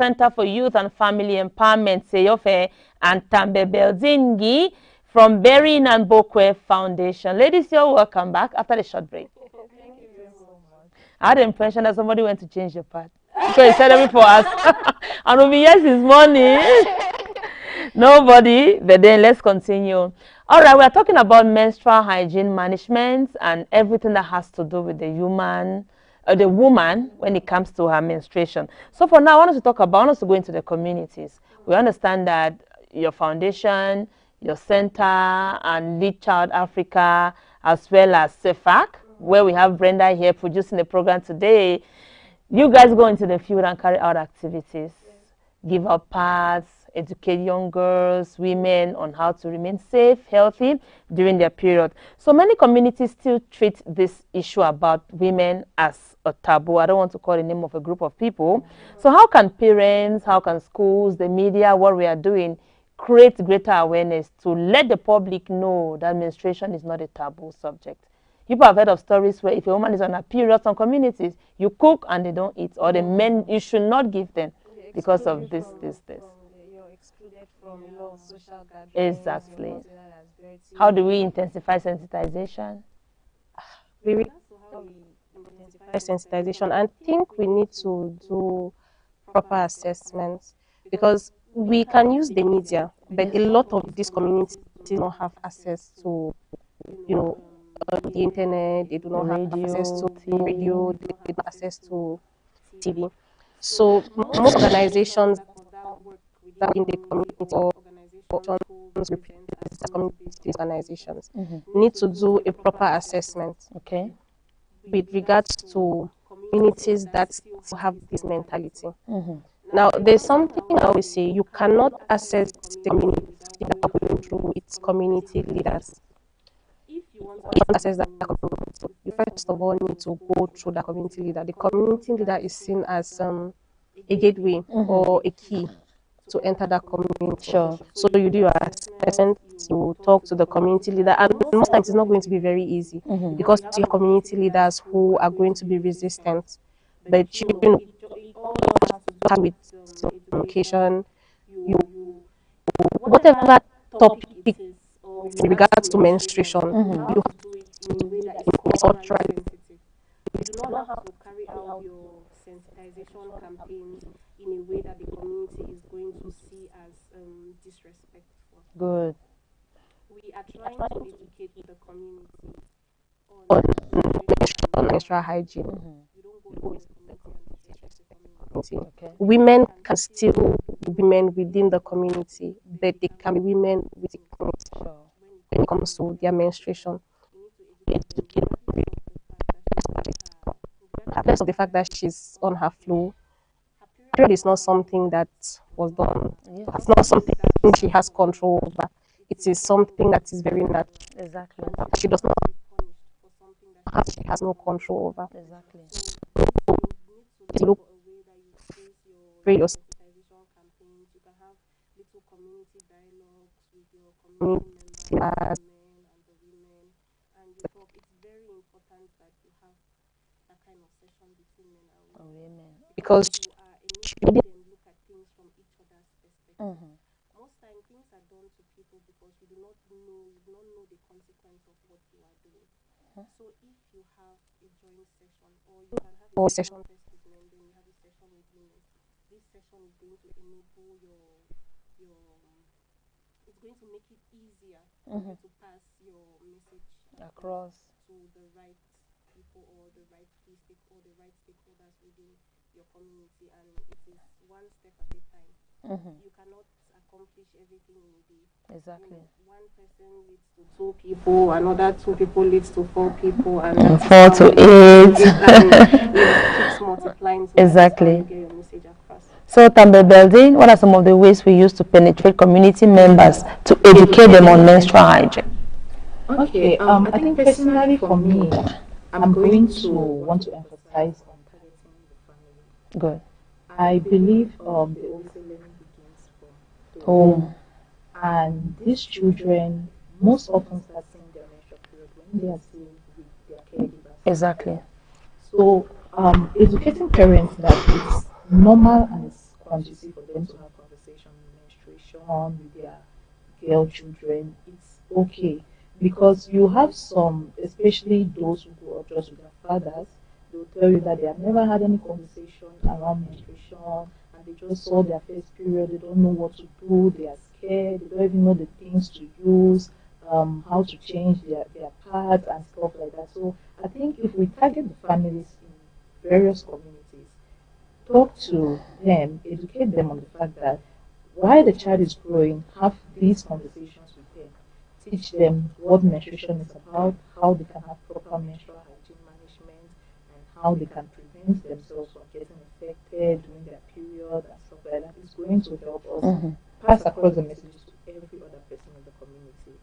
Center for Youth and Family Empowerment, Seyofe, and Tambe Belzingi from Berin and Bokwe Foundation. Ladies, you're welcome back after the short break. Thank you so much. I had the impression that somebody went to change the part. So he said it for us. And we'll be, yes, it's money. Nobody, but then let's continue. All right, we're talking about menstrual hygiene management and everything that has to do with the woman when it comes to her menstruation. So for now, I want us to go into the communities. We understand that your foundation, your center, and Lead Child Africa, as well as CEFAC, where we have Brenda here producing the program today. You guys go into the field and carry out activities, give out pads, educate young girls, women on how to remain safe, healthy during their period. So many communities still treat this issue about women as a taboo. I don't want to call the name of a group of people. So how can parents, how can schools, the media, what we are doing, create greater awareness to let the public know that menstruation is not a taboo subject? People have heard of stories where if a woman is on a period, some communities, you cook and they don't eat, or the men, you should not give them because of this. You're excluded from your social gatherings. Exactly. How do we intensify sensitization? We intensify sensitization, and think we need to do proper assessments, because we can use the media, but a lot of these communities do not have access to, the internet. They do not have access to radio. They do not have access to TV. So most organizations that in the community or community organizations need to do a proper assessment with regards to communities that still have this mentality. Now, there's something I always say: you cannot assess the community that going through its community leaders. If you want to assess that community, you first of all need to go through the community leader. The community leader is seen as a gateway or a key to enter that community. Sure. So you do your assessment, you talk to the community leader, and most times it's not going to be very easy because you have community leaders who are going to be resistant. But you know, with education, whatever topic in regards to menstruation, you have to you do not have to carry out your sensitization campaigns in a way that the community is going to see as disrespectful. Good. We are trying to educate the community on menstrual hygiene. You don't go into the community. Okay. Women can still be women within the community, but they can be women within the community when it comes to their menstruation. You need to educate regardless of the fact that she's on her flow. Her period is not something that was done. It's not something she has control over. It is something that is very natural. Exactly. She does not punish for something that she has no control over. Exactly. So you need to look for a way that you face your sensitization campaigns. You can have little community dialogues with your community members, the men and the women, and you talk. It's very important that you have that kind of session between men and women, because you are enabling them look at things from each other's perspective. Most times things are done to people because you do not know the consequence of what you are doing. So if you have a joint session, or you can have a session first with men, then you have a session with women, this session is going to enable your it's going to make it easier to pass your message across to the right people or the right stakeholders within your community, and it is one step at a time. You cannot accomplish everything in a day. Exactly. One person leads to 2 people, another 2 people leads to 4 people, and 4 to 8. And it keeps multiplying. So exactly. you get your message across. So, Tambe Building, what are some of the ways we use to penetrate community members to educate them on menstrual hygiene? Okay, I think personally for me, I'm going to want to emphasize on targeting the family. Good. I believe the also learning begins from home. And these children most often start seeing their menstrual period when they are still with their caregivers. Exactly. So educating parents that it's normal and it's conducive for them to have conversation on menstruation with their girl children, it's okay. Because you have some, especially those who grew up just with their fathers, they'll tell you that they have never had any conversation around menstruation and they just saw their first period, they don't know what to do, they are scared, they don't even know the things to use, how to change their pads and stuff like that. So I think if we target the families in various communities, talk to them, educate them on the fact that while the child is growing, have these conversations with them. Teach them what menstruation is about, how they can have proper menstrual hygiene management, and how they can prevent themselves from getting infected during their period and stuff like that. It's going to help us pass across the messages to every other person in the community.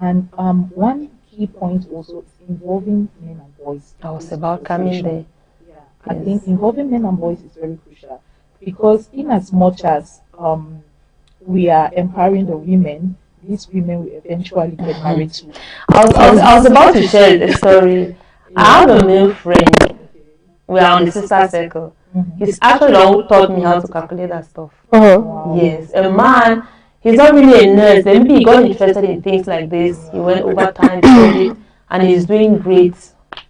And one key point also is involving men and boys. I was about coming there. Yeah, I think involving men and boys is very crucial because in as much as we are empowering the women, these women will eventually get married to. I was about to share a story. I have a male friend. We are on the sister circle. He's actually the one who taught me how to calculate that stuff. Wow. Yes, a man. He's not really a nurse. Then maybe he got interested in things like this. He went over time, studied, and he's doing great.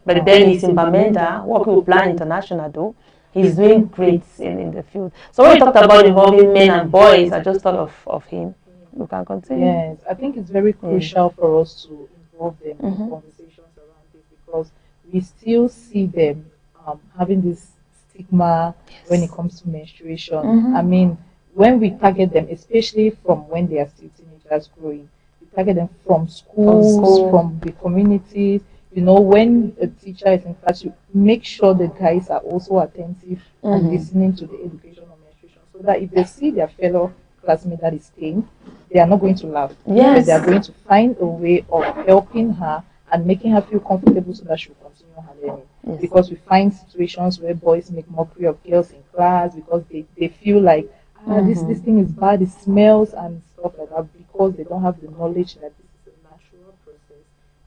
But then he's in Bamenda, working with Plan International though. He's doing great in the field. So when you talked about involving men and boys, I just thought of him. You can continue. Yes, I think it's very crucial for us to involve them in conversations around this because we still see them having this stigma when it comes to menstruation. I mean, when we target them, especially from when they are still teenagers growing, we target them from schools, from the communities. You know, when a teacher is in class, you make sure the guys are also attentive and listening to the education on menstruation so that if they see their fellow classmate that is staying, they are not going to laugh. Yes. But they are going to find a way of helping her and making her feel comfortable so that she'll continue her learning. Yes. Because we find situations where boys make mockery of girls in class because they feel like this thing is bad, it smells and stuff like that because they don't have the knowledge that this is a natural process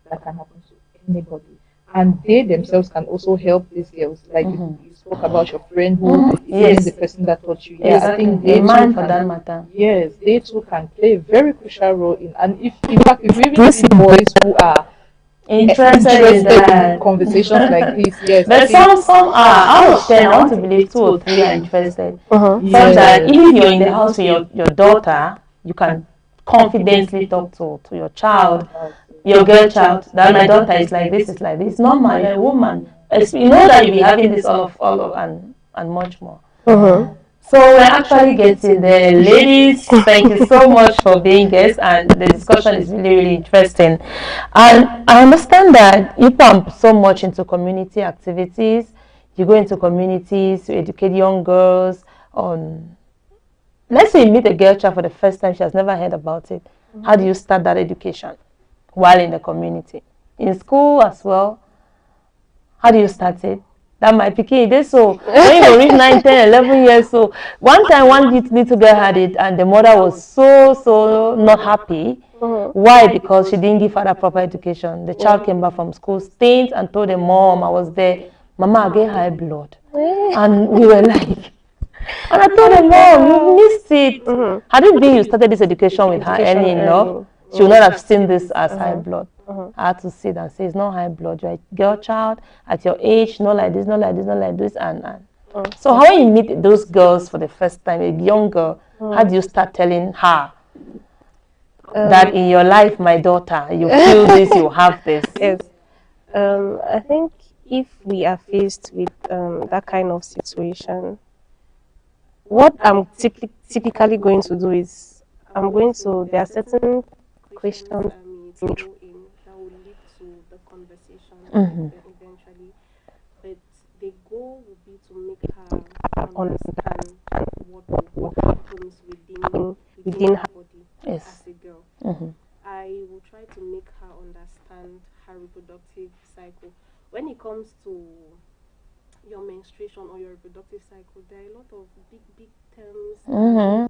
that can happen to anybody. And they themselves can also help these girls. Like you spoke about your friend who is the person that taught you. Yeah, exactly. I think they man for that matter. Yes, they too can play a very crucial role in. And if in fact if we even see boys who are Interested in that. in conversations like this, yes. But some are out of 10. I want to believe 2 or 3 are interested. Such that even if you're in the house with your daughter, you can confidently talk to your child, your girl child, that my daughter is like this, is like this. It's normal, you're a woman. You know that you'll be having this all of and much more. So we're actually getting there. Ladies, thank you so much for being guests, and the discussion is really, really interesting. And I understand that you pump so much into community activities. You go into communities to educate young girls on, let's say you meet a girl child for the first time, she has never heard about it. How do you start that education while in the community? In school as well, how do you start it? That my pikin dey so when you reach 9, 10, 11 years. So one time one little girl had it and the mother was so not happy. Why? Because she didn't give her that proper education. The child came back from school stained and told the mom, I was there, Mama, I get high blood. And we were like, and I told the mom, you missed it. Had it been you started this education with her early enough, she would not have seen this as high blood. I had to sit and say, it's not high blood. You're a girl child at your age, not like this, not like this, not like this, and. So how you meet those girls for the first time, a young girl, how do you start telling her that in your life, my daughter, you feel this, you have this? Yes. I think if we are faced with that kind of situation, what I'm typically going to do is there are certain questions I may throw in that will lead to the conversation eventually. But the goal would be to make her understand what happens within her body as a girl. I will try to make her understand her reproductive cycle. When it comes to your menstruation or your reproductive cycle, there are a lot of big terms.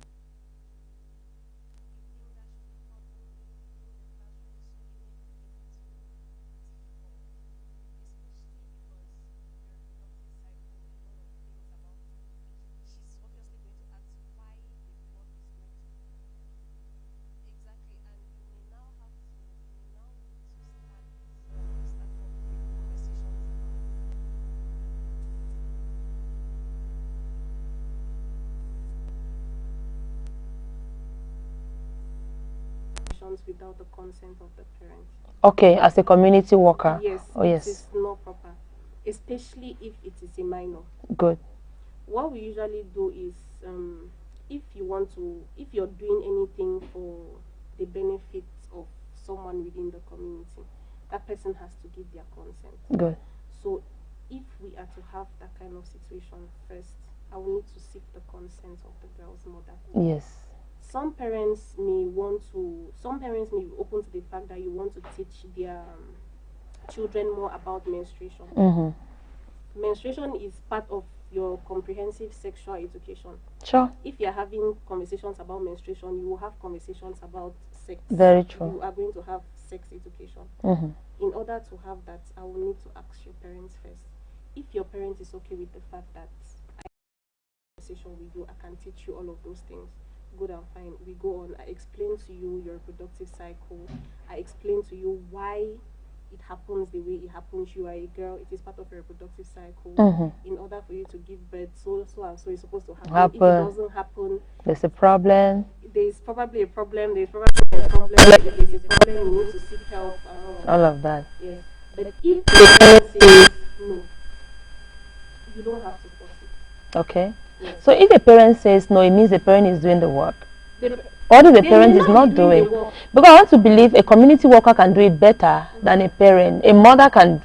menstruations without the consent of the parent. Okay, as a community worker. Yes, Oh, yes. it is not proper, especially if it is a minor. Good. What we usually do is, if you're doing anything for the benefit of someone within the community, that person has to give their consent. Good. So if we are to have that kind of situation, first, I will need to seek the consent of the girl's mother. Yes. Some parents may be open to the fact that you want to teach their children more about menstruation. Menstruation is part of your comprehensive sexual education. Sure. If you're having conversations about menstruation, you will have conversations about sex. Very true. You are going to have sex education. In order to have that, I will need to ask your parents first. If your parent is okay with the fact that I have a conversation with you, I can teach you all of those things, good and fine. We go on. I explain to you your reproductive cycle. I explain to you why it happens the way it happens. You are a girl, it is part of your reproductive cycle. In order for you to give birth, so and so is supposed to happen. If it doesn't happen, there's a problem. There's probably a problem. There's probably a problem. If there's a problem, you need to seek help. All of that. Yes. But if the parent says no, you don't have to force it. Okay. Yes. So if a parent says no, it means the parent is doing the work. What if the parent is not doing? Because I want to believe a community worker can do it better than a parent. A mother can,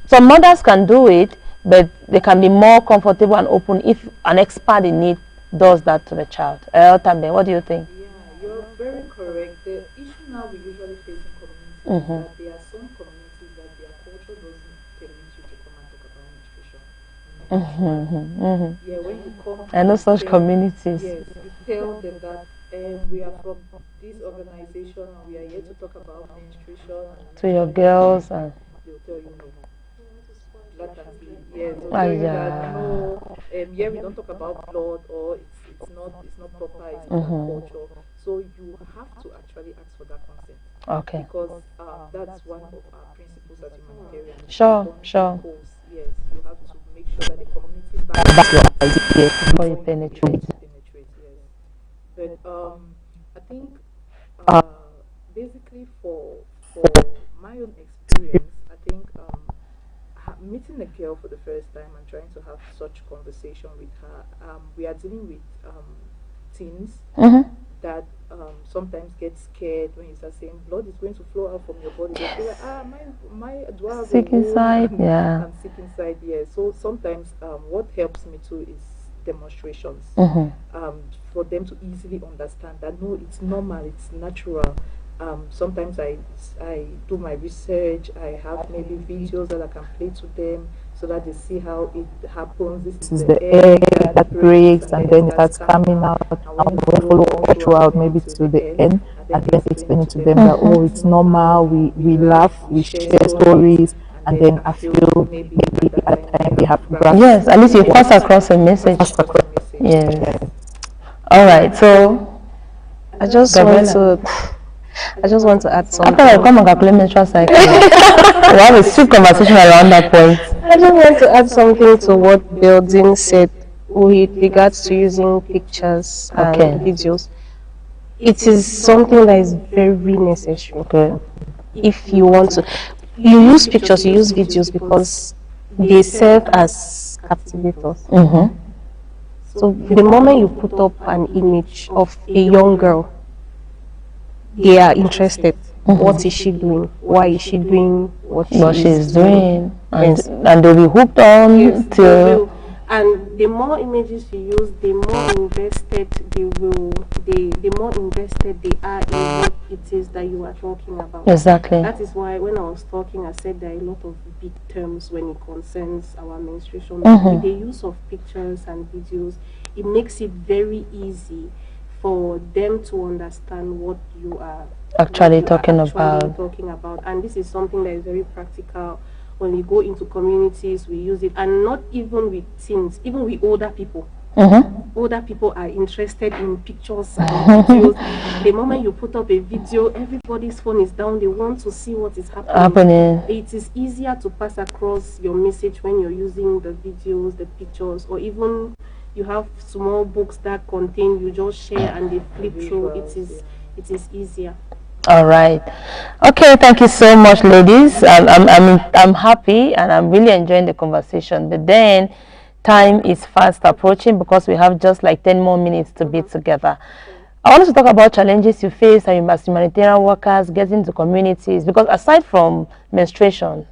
some mothers can do it, but they can be more comfortable and open if an expert in it does that to the child. Tambe, what do you think? Yeah, you're very correct. The issue now we usually face in communities is that there are some communities that their culture doesn't permit you to come and talk about menstruation. Yeah, when you come, I know such communities. Yes, you tell them that we are from this organization and we are here to talk about menstruation. To your girls, and they'll tell you no. Yes, they'll tell you that no. Here we don't talk about blood, or it's not proper. It's not culture. So you have to actually ask for that consent. Okay. Because that's one of our principles as humanitarians. Sure. Yes, you have to make sure that the community backs your idea before you penetrate. But I think basically for my own experience, I think meeting a girl for the first time and trying to have such conversation with her, we are dealing with teens that sometimes get scared when you start saying blood is going to flow out from your body. They feel like, my do I have sick inside? Yeah. I'm sick inside, yeah. So sometimes what helps me too is demonstrations, for them to easily understand that no, it's normal, it's natural. Sometimes I do my research. I have maybe videos that I can play to them so that they see how it happens. This is the egg that breaks and then it starts coming out. And we follow all throughout, maybe to the end, and then explain to them that oh, it's normal. We laugh, we share stories, and then I feel maybe at that time they have to grasp. Yes, at least you pass across a message. Yes. All right. So I just want to add something. After I come and calculate menstrual cycle, we'll have a swift conversation around that point. I just want to add something to what Building said with regards to using pictures and videos. It is something that is very necessary. Okay. If you want to, you use pictures, you use videos because they serve as captivators. So the moment you put up an image of a young girl, they are interested. What is she doing? Why is she doing what she's doing? And, yes. And they'll be hooked on to. And the more images you use, the more invested the more invested they are in what it is that you are talking about. Exactly. That is why when I was talking, I said there are a lot of big terms when it concerns our menstruation. With the use of pictures and videos, it makes it very easy for them to understand what you are actually talking about. And this is something that is very practical. When we go into communities, we use it, and not even with teens, even with older people. Older people are interested in pictures and videos. The moment you put up a video, everybody's phone is down. They want to see what is happening. It is easier to pass across your message when you're using the videos, the pictures, or even you have small books that contain, you just share and they flip through. It is easier. All right. Okay, thank you so much, ladies. I'm happy and I'm really enjoying the conversation. But then time is fast approaching because we have just like 10 more minutes to be together. I want us to talk about challenges you face as humanitarian workers getting to communities, because aside from menstruation,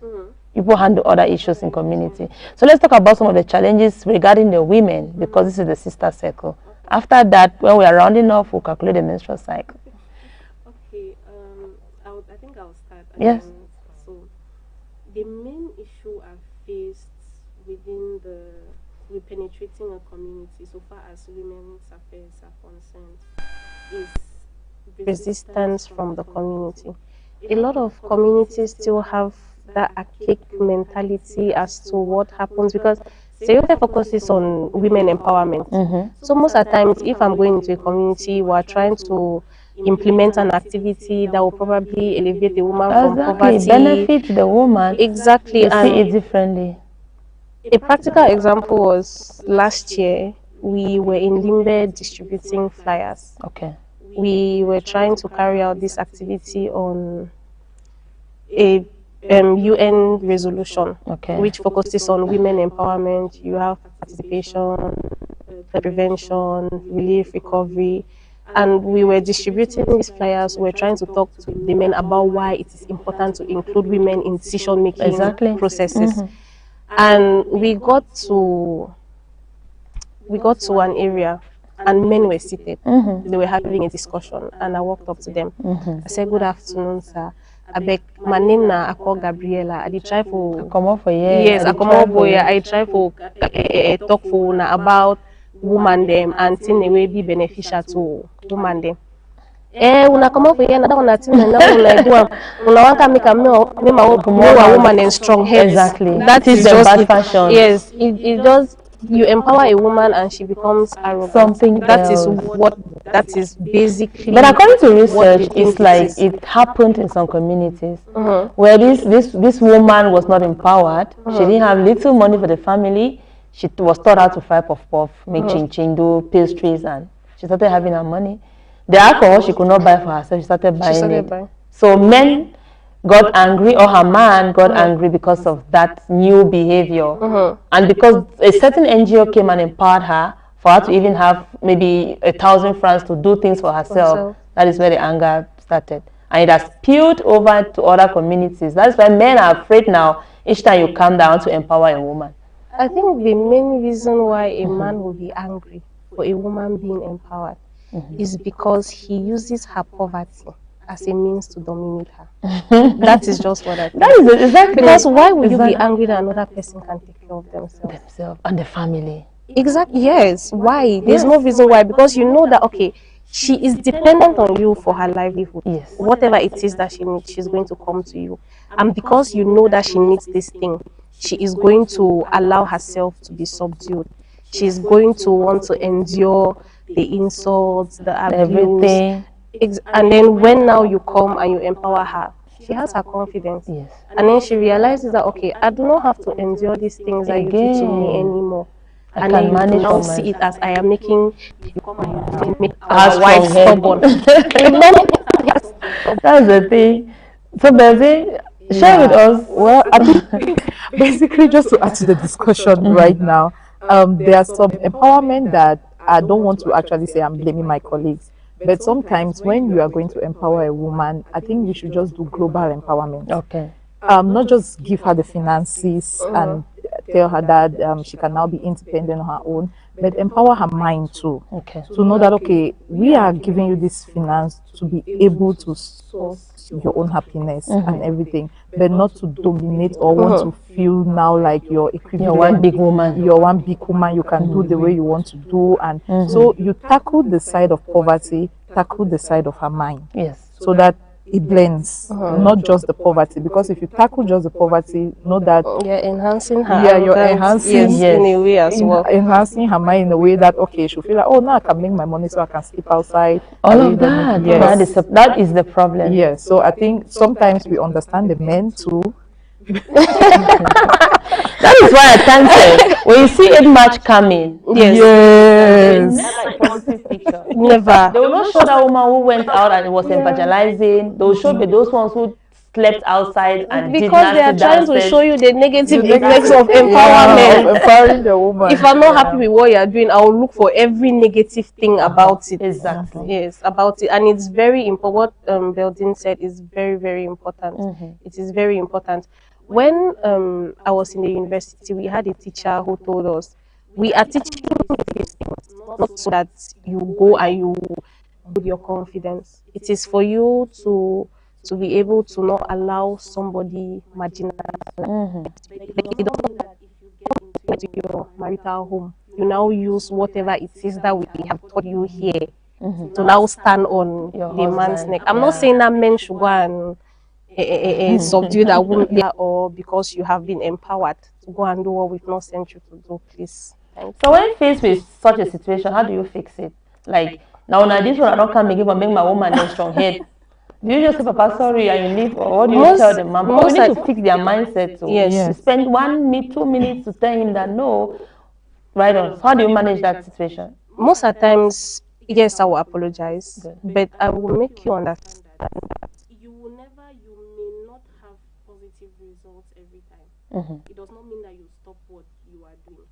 people handle other issues in community. So let's talk about some of the challenges regarding the women, because this is the sister circle. After that, when we are rounding off, we'll calculate the menstrual cycle. Okay, I think I'll start. Yes. So, the main issue I've faced with penetrating a community, so far as women's affairs are concerned, is Resistance from the community. A lot of communities still have that archaic mentality as to what happens, because stereotype focuses on women empowerment. So most of the times, if I'm going into a community, we're trying to implement an activity that will probably elevate a woman from poverty. Benefit the woman. Exactly. To see it differently. A practical example was last year, we were in Limbe distributing flyers. Okay. We were trying to carry out this activity on a UN resolution, Okay. which focuses on women empowerment. You have participation, prevention, relief, recovery. And we were distributing these flyers. We were trying to talk to the men about why it is important to include women in decision-making processes. And we got to an area, and men were seated. They were having a discussion, and I walked up to them. I said, "Good afternoon, sir. I beg, my name na Ako Gabriela. I try for come up for yes, I come up for I try for talk for na about woman them and thing they will be beneficial to woman them. Una come up here, na una thing na una do una want to make a woman and strong head. Exactly. That is the just bad fashion. Yes, it does. You empower a woman and she becomes arrogant. Something that else. That is basically. But according to research, it's like it happened in some communities where this woman was not empowered. She didn't have little money for the family. She was taught how to fry puff, make chin do pastries, and she started having her money. The alcohol she could not buy for herself. She started buying it. So men got angry, or her man got angry because of that new behavior. And because a certain NGO came and empowered her for her to even have maybe 1,000 francs to do things for herself, that is where the anger started. And it has spilled over to other communities. That's why men are afraid now, each time you come down, to empower a woman. I think the main reason why a man will be angry for a woman being empowered is because he uses her poverty as a means to dominate her. That is just what I think. That is exactly. Because why would you be angry that another person can take care of themselves and the family? Exactly. Yes. Why? There's no reason why. Because you know that okay, she is dependent on you for her livelihood. Yes. Whatever it is that she needs, she's going to come to you. And because you know that she needs this thing, she is going to allow herself to be subdued. She's going to want to endure the insults, the abuse, everything. And then when now you come and you empower her, she has her confidence. Yes. And then she realizes that, okay, I do not have to endure these things that you're teaching me anymore. I can manage. Now see it as I am making you come and make our wife stubborn. That's the thing. So Bezi, share with us. Well, I think basically just to add to the discussion right now, there are some empowerment that I don't want to actually say I'm blaming my colleagues. But sometimes when you are going to empower a woman, I think you should just do global empowerment. Okay. Not just give her the finances and tell her that she can now be independent on her own, but empower her mind too. Okay. To know that, okay, we are giving you this finance to be able to source your own happiness and everything, but not to dominate or want to feel now like you're equivalent. You're one big woman. You're one big woman. You can do the way you want to do. And so you tackle the side of poverty, tackle the side of her mind. Yes. So that it blends, not just the poverty. Because if you tackle just the poverty, know that you're enhancing her. Yeah, you're enhancing in a way as well. Enhancing her mind in a way that okay, she'll feel like, oh, now I can make my money so I can sleep outside. All of that. Yes. That is the problem. Yes. So I think sometimes we understand the men too, That is why I can't say when you see a match coming. Yes. Never a positive picture. Never. They will not show that woman who went out and was evangelizing. They will show those ones who slept outside and did Because they are nasty trying to dances. show you the negative The effects negative- of empowerment. of empowering the woman. If I'm not happy with what you are doing, I will look for every negative thing about it. Exactly. Yes, about it. And it's very important. What Beldin said is very, very important. It is very important. When I was in the university, we had a teacher who told us, we are teaching you these things, not so that you go and you build your confidence. It is for you to be able to not allow somebody marginalize. Like, you don't get into your marital home. You now use whatever it is that we have taught you here to now stand on Your the man's husband, neck. I'm not yeah. saying that men should go and subdue that woman, or because you have been empowered to go and do what we've not sent you to do, please. So when faced with such a situation, how do you fix it? Like, now this one I don't come again but make my woman a strong head. Do you just say, Papa, sorry, and you leave? Or what do you tell the man? Because we need to fix their mindset too. Yes. You spend 1 minute, 2 minutes to tell him that no. Right on. So how do you manage that situation? Most of the times, yes, I will apologize, Good. but I will make you understand that You may not have positive results every time. It does not mean that you stop what you are doing.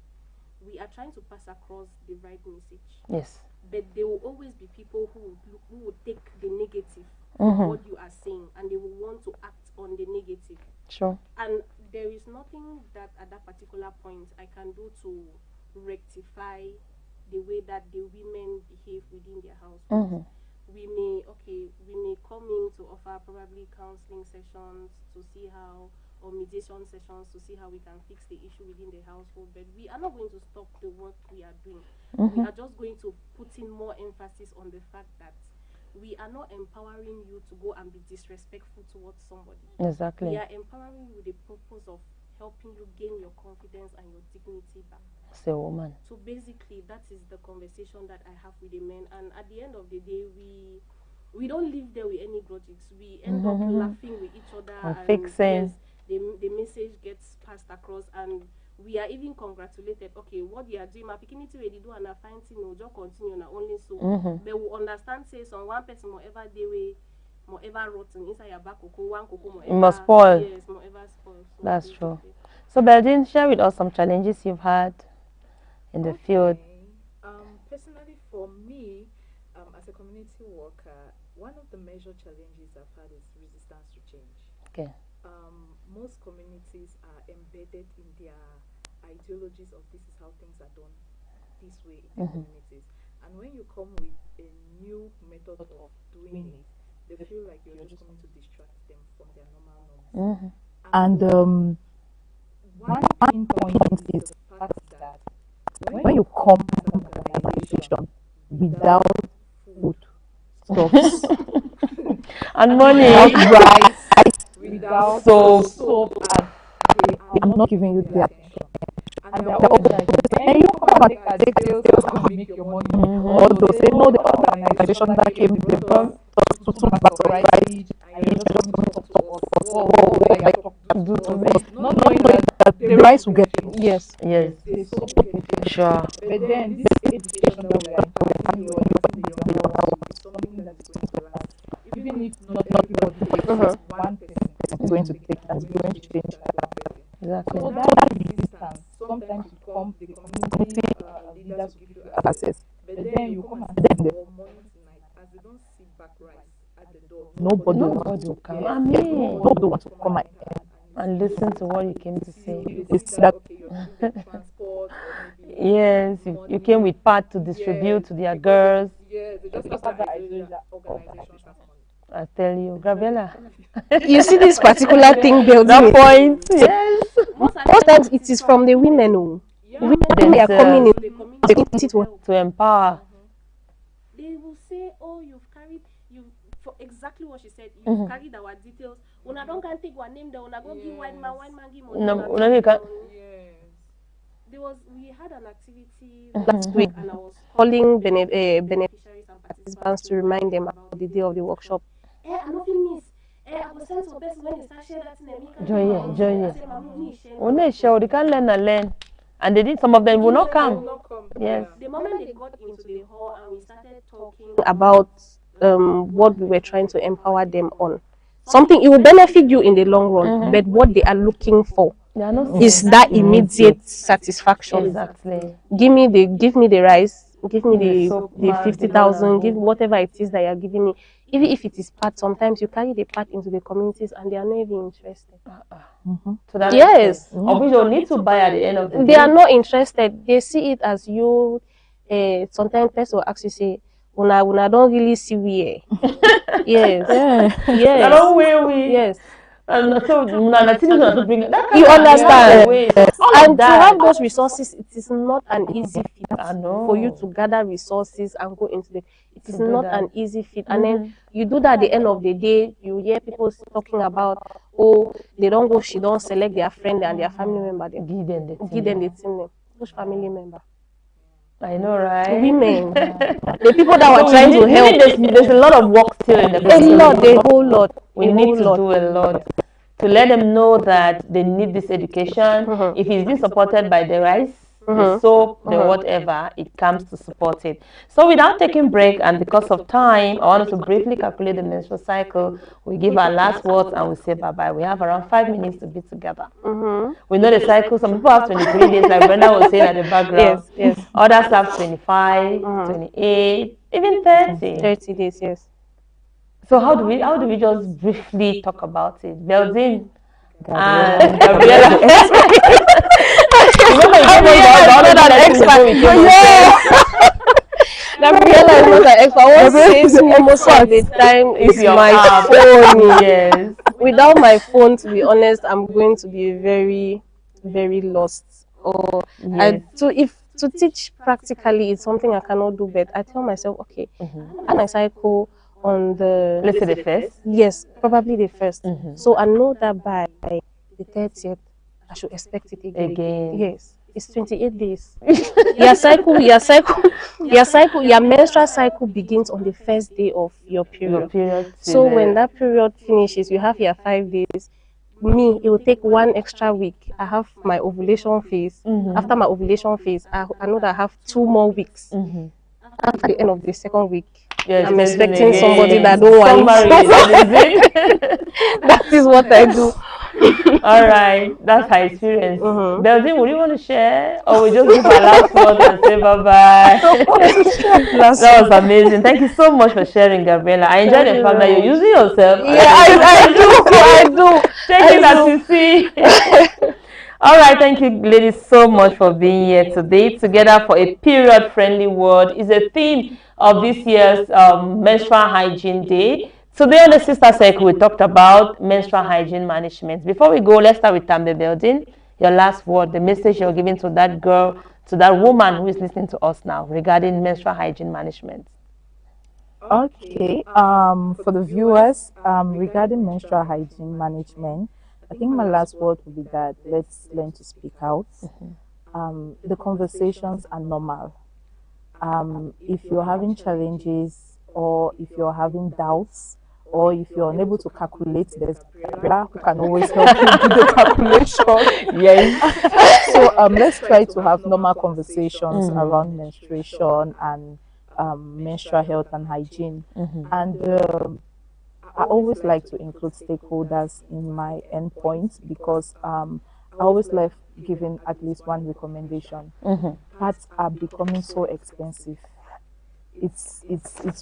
We are trying to pass across the right message. Yes. But there will always be people who will take the negative of what you are saying, and they will want to act on the negative. Sure. And there is nothing that at that particular point I can do to rectify the way that the women behave within their house. We may come in to offer probably counseling sessions to see how, or mediation sessions to see how we can fix the issue within the household, but we are not going to stop the work we are doing. We are just going to put in more emphasis on the fact that we are not empowering you to go and be disrespectful towards somebody. Exactly. We are empowering you with the purpose of helping you gain your confidence and your dignity back. As a woman. So basically, that is the conversation that I have with the men. And at the end of the day, we don't live there with any grudges. We end up laughing with each other And and fixing. yes, the message gets passed across, and we are even congratulated. Okay, what you are doing, my opportunity we do and I find no just continue na only so. But we understand say some one person more ever day way more ever rotten inside your back one cocoa more It must spoil. Yes, more ever spoil. So That's basically. true. So Beldin, share with us some challenges you've had in the field. Personally, for me, as a community worker, one of the major challenges I've had is resistance to change. Okay. Most communities are embedded in their ideologies of this is how things are done this way in their communities. And when you come with a new method of doing it, they feel like you're just coming to distract them from their normal norms. And one main point is the fact that when you come to an organization without food stuffs And money. without rice, without soap, and they are not giving you the attention. And they're always like, and you come and take sales and make your money. Or they'll say, no, the other organization that came, they brought us to two bags of rice each, and you're just coming to talk to us. What would I do to us? Not knowing that the rice will get you. Yes. Yes. The soap will get you. Sure. But then this education that we are having or imparting the younger ones is something that is going to last. Even if not everybody takes it, one person is going to take and is going to change that person. Exactly. So that resistance, sometimes you come, the community leaders will give you access, but then you come and sit there morning to night, as they don't sit back right at the door. Nobody will come. Yeah, I mean, nobody wants to come and listen to what you came to say. It's that okay, you're doing the transport or maybe Yes, you came with part to distribute to their girls. yeah, they just have that idea that organization has money. I tell you, Gabriela. You see this particular thing building. That point. Yes. Most times it is from the women who women they are coming in the community to empower. They will say, oh, you've carried, for exactly what she said, you've carried our details. Una don't can take one name there, una go give white man give money. No, you can. We had an activity last week, and I was calling beneficiaries beneficiaries and participants to remind them about the day of the workshop. I don't feel miss. I was sent some person when they start sharing that thing. Joy. They can't learn and learn. And they did, some of them will not come. Yes. The moment they got into the hall and we started talking about what we were trying to empower them on, something it will benefit you in the long run, but what they are looking for is that immediate satisfaction. Exactly. Give me the rice, give me the 50,000, give whatever it is that you're giving me. Even if it is part, sometimes you carry the part into the communities and they are not even interested. So that Yes. Of which you'll need to buy at the end of the day. They are not interested. They see it as you. Sometimes person will ask you, say, "Una don't really see we." Yes. Yes. I don't wear we. Yes. And so to bring that You understand? And to that. have those resources, it is not an easy feat for you to gather resources and go into the. It is not an easy feat. And then you do that at the end of the day, you hear people talking about, oh, they don't go, she don't select their friend and their family member. They give them the thing. Which family member? I know, right? Women. The people that were trying to help. There's a lot of work still in the country. A whole lot. We need to do a lot to let them know that they need this education. If it's being supported by the rice, the soap, the whatever, it comes to support it. So without taking break and because of time, I want us to briefly calculate the menstrual cycle. We give our last words and we say bye-bye. We have around 5 minutes to be together. We know the cycle. Some people have 23 days, like Brenda was saying at the background. Yes. Others have 25, 28, even 30. 30 days, yes. So how do we just briefly talk about it? Beldin and Gabriela. Remember you gave us all the expert. Gabriela is not an expert. What saves me most of the time is my phone. Yes. Without my phone, to be honest, I'm going to be very, very lost. Or to teach practically is something I cannot do. But I tell myself, okay, and I cycle on the. Let's say the first. Yes, probably the first. So I know that by the 30th, I should expect it again. Yes. It's 28 days. Your menstrual cycle begins on the first day of your period. So when that period finishes, you have your 5 days. Me, it will take 1 extra week. I have my ovulation phase. After my ovulation phase, I know that I have 2 more weeks. After the end of the second week, I'm expecting somebody that don't want That is what I do. All right, that's her experience. Beldin, would you want to share, or we just give our last word and say bye bye? That was amazing. Thank you so much for sharing, Gabriela. I enjoyed the fact that you're using yourself. Yeah, I do. Taking that to see. All right, thank you, ladies, so much for being here today. Together for a period-friendly world is a theme of this year's Menstrual Hygiene Day. Today on the Sister Circle, we talked about menstrual hygiene management. Before we go, let's start with Tambe Beldin. Your last word, the message you're giving to that girl, to that woman who is listening to us now regarding menstrual hygiene management. Okay, for the viewers, regarding menstrual hygiene management, I think my last word would be that let's learn to speak out. The conversations are normal. If you're having challenges or if you're having doubts, or if you're unable to calculate, there's Gabriela who can always help you do the calculation. Yes. So let's try to have normal conversations around menstruation and menstrual health and hygiene. And I always like to include stakeholders in my endpoints because I always like giving at least one recommendation. Pads are becoming so expensive. It's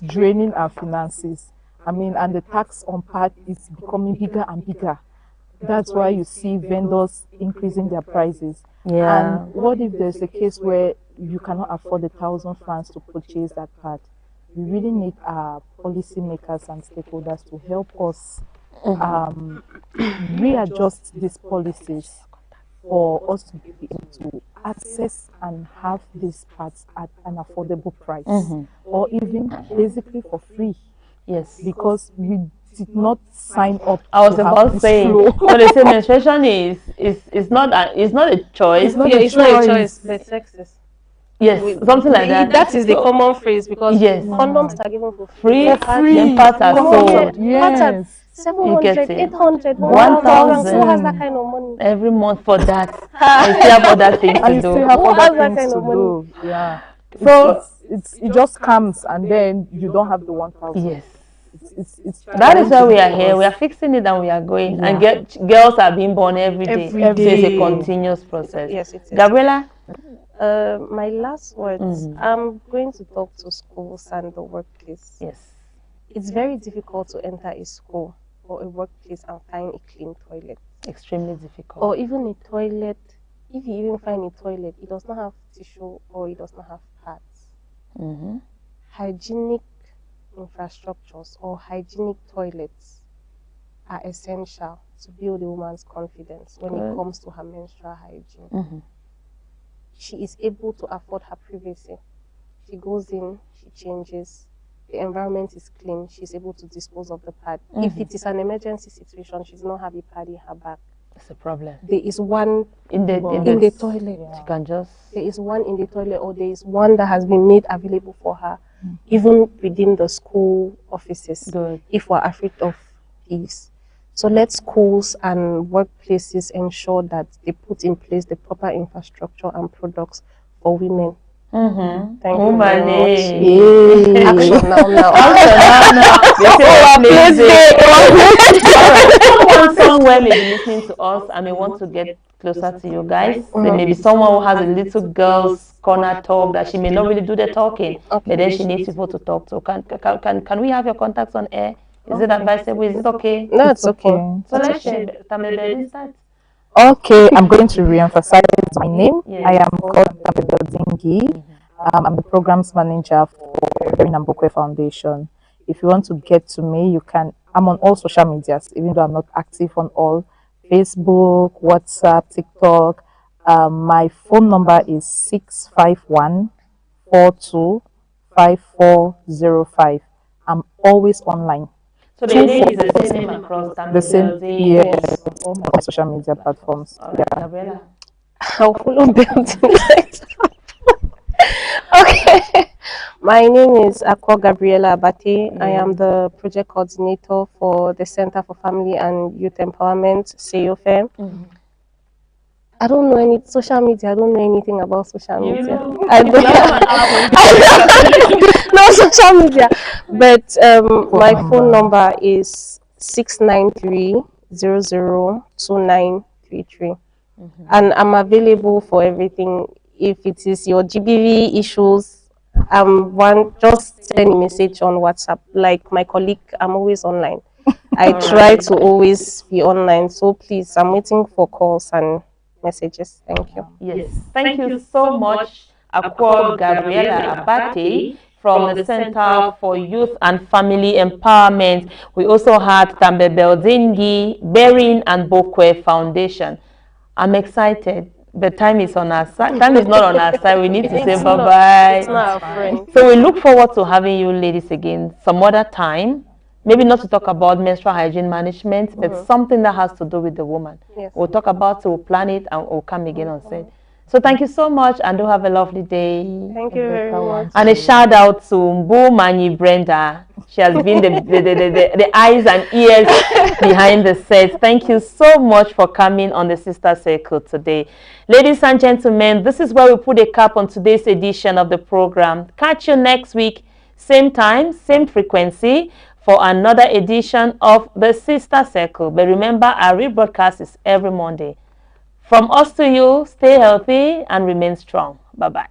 draining our finances. I mean, and the tax on pad is becoming bigger and bigger. That's why you see vendors increasing their prices. Yeah. And what if there's a case where you cannot afford 1,000 francs to purchase that pad? We really need our policymakers and stakeholders to help us readjust these policies for us to be able to access and have these pads at an affordable price, or even basically for free. Yes, because we did not sign up. I was about to say, but they say menstruation is not a choice. It's not a choice, but sexist. Yes, something like that. That is the common phrase because Yes. condoms are given for Free, They're free. then parts are Come on, sold. Yes. 700, it. 800, 1,000. 1,000. Who has that kind of money? Every month for that. And you still have other things And to you do. still have Who other has that things kind to of money? do. Yeah. So- It just comes and then you don't have the 1,000. Yes. It's That is why we are challenging here. We are because- fixing it and we are going. And Yeah. girls are being born every day. Every So it's a day. continuous process. Yes, it is. Gabriela? My last words, I'm going to talk to schools and the workplace. Yes. It's very difficult to enter a school or a workplace and find a clean toilet. Extremely difficult. Or even a toilet, if you even find a toilet, it does not have tissue or it does not have pads. Hygienic infrastructures or hygienic toilets are essential to build a woman's confidence when it comes to her menstrual hygiene. She is able to afford her privacy. She goes in, she changes, the environment is clean, she's able to dispose of the pad. If it is an emergency situation, she does not have a pad in her bag. That's a problem. There is one In the toilet. She can just... There is one in the toilet, or there is one that has been made available for her, even within the school offices, Good. if we're afraid of thieves. So let schools and workplaces ensure that they put in place the proper infrastructure and products for women. Thank you very much. Action now. Someone somewhere may be listening to us and may want to get closer to you guys. There may be someone who has a little girl's corner talk that she may not really do the talking, but then she needs people to talk to. Can we have your contacts on air? Is it advisable? Is it okay? No, it's okay. So let's share. Start. Okay, I'm going to re-emphasize my name. Yes. I am called Gidgin. I'm the programs manager for Berin and Bokwe Foundation. If you want to get to me, you can. I'm on all social medias, even though I'm not active on all. Facebook, WhatsApp, TikTok. My phone number is 651-425405. I'm always online. So the name is the same name across The same, yes, all my social media platforms. All right, Yeah. Gabriela. I'll follow them tonight. Okay. My name is Akwa Gabriela Abate. I am the project coordinator for the Center for Family and Youth Empowerment, SEYOFEM. I don't know any social media. I don't know anything about social media. I don't no social media. But my phone number is 693-002933. And I'm available for everything. If it is your GBV issues, just send a message on WhatsApp. Like my colleague, I'm always online. I try to always be online. So please, I'm waiting for calls and messages. Thank you. Yes, thank you so much, Akwa Gabriela Abate from the Center for Youth and Family Empowerment. We also had Tambe Beldingi, Berin and Bokwe Foundation. I'm excited. But time is on our side. Time is not on our side. We need to say bye-bye. It's not our friend. So we look forward to having you ladies again some other time. Maybe not to talk about menstrual hygiene management, but something that has to do with the woman. Yes. We'll talk about it, we'll plan it, and we'll come again on set. So thank you so much, and do have a lovely day. Thank you very much. And a shout out to Mbu Mani Brenda. She has been the eyes and ears behind the set. Thank you so much for coming on the Sister Circle today. Ladies and gentlemen, this is where we put a cap on today's edition of the program. Catch you next week, same time, same frequency, for another edition of the Sister Circle. But remember, our rebroadcast is every Monday. From us to you, stay healthy and remain strong. Bye-bye.